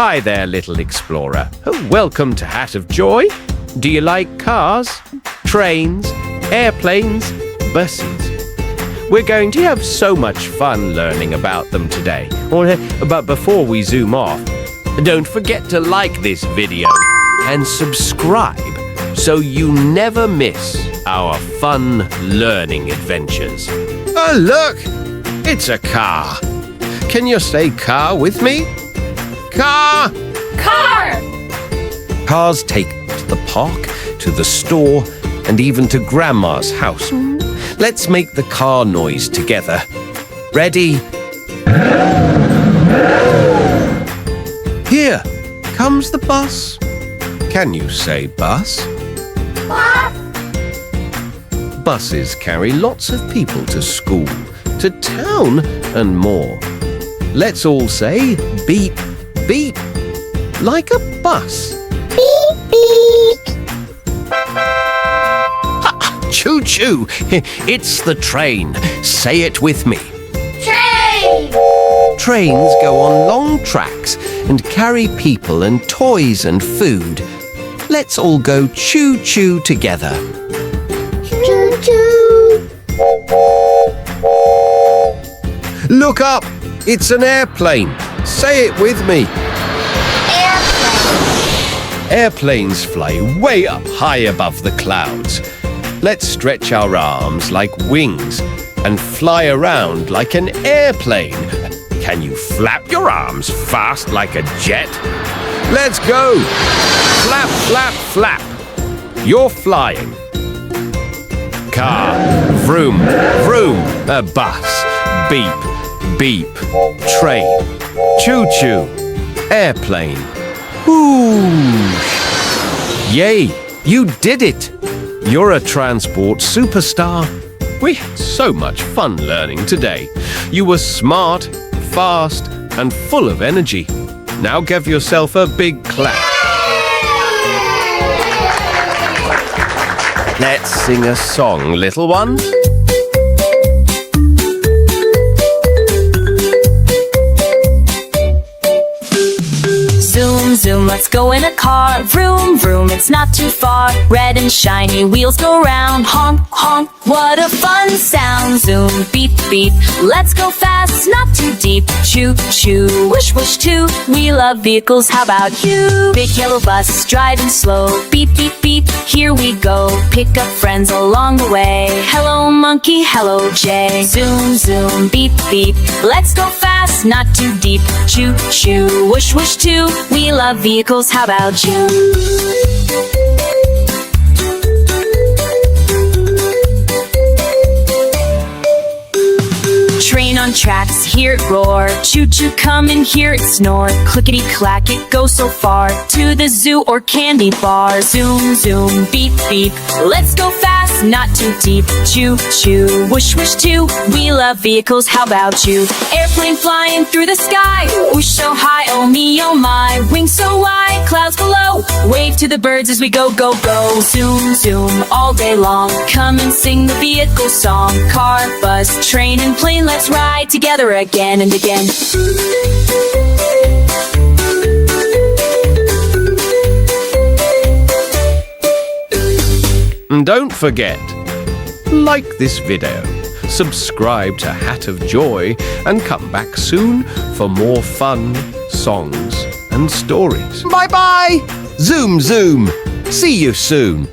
Hi there, little explorer. Welcome to Hat of Joy. Do you like cars, trains, airplanes, buses? We're going to have so much fun learning about them today. But before we zoom off, don't forget to like this video and subscribe so you never miss our fun learning adventures. Oh, look! It's a car. Can you say car with me? Car! Car! Cars take to the park, to the store, and even to Grandma's house. Let's make the car noise together. Ready? Here comes the bus. Can you say bus? Bus! Buses carry lots of people to school, to town, and more. Let's all say beep, beep, like a bus. Beep, beep! Choo-choo! It's the train. Say it with me. Train! Trains go on long tracks and carry people and toys and food. Let's all go choo-choo together. Choo-choo! Look up! It's an airplane. Say it with me. Airplane! Airplanes fly way up high above the clouds. Let's stretch our arms like wings and fly around like an airplane. Can you flap your arms fast like a jet? Let's go! Flap, flap, flap. You're flying. Car, vroom, vroom. A bus, beep, beep. Train, choo-choo. Airplane, whoosh. Yay, you did it! You're a transport superstar. We had so much fun learning today. You were smart, fast, and full of energy. Now give yourself a big clap. Let's sing a song, little one. Zoom, zoom, let's go in a car. Vroom, vroom, it's not too far. Red and shiny wheels go round. Honk, honk, what a fun sound. Zoom, beep, beep, let's go fast, not too deep. Choo, choo, whoosh, whoosh, too. We love vehicles, how about you? Big yellow bus, driving slow. Beep, beep, beep, here we go. Pick up friends along the way. Hello, monkey, hello, Jay. Zoom, zoom, beep, beep, let's go fast, not too deep. Choo, choo, whoosh, whoosh, too. We love vehicles, how about you? Train on tracks, hear it roar. Choo-choo, come and hear it snore. Clickety-clack, it goes so far. To the zoo or candy bar. Zoom, zoom, beep, beep, let's go fast, not too deep. Choo-choo, whoosh, whoosh, too. We love vehicles, how about you? Airplane flying through the sky. Whoosh so high, oh me, oh my. Wings so wide, clouds below. Wave to the birds as we go, go, go. Zoom, zoom, all day long. Come and sing the vehicle song. Car, bus, train, and plane, let's ride together again and again. And don't forget, like this video, subscribe to Hat of Joy, and come back soon for more fun, songs, and stories. Bye-bye! Zoom, zoom! See you soon!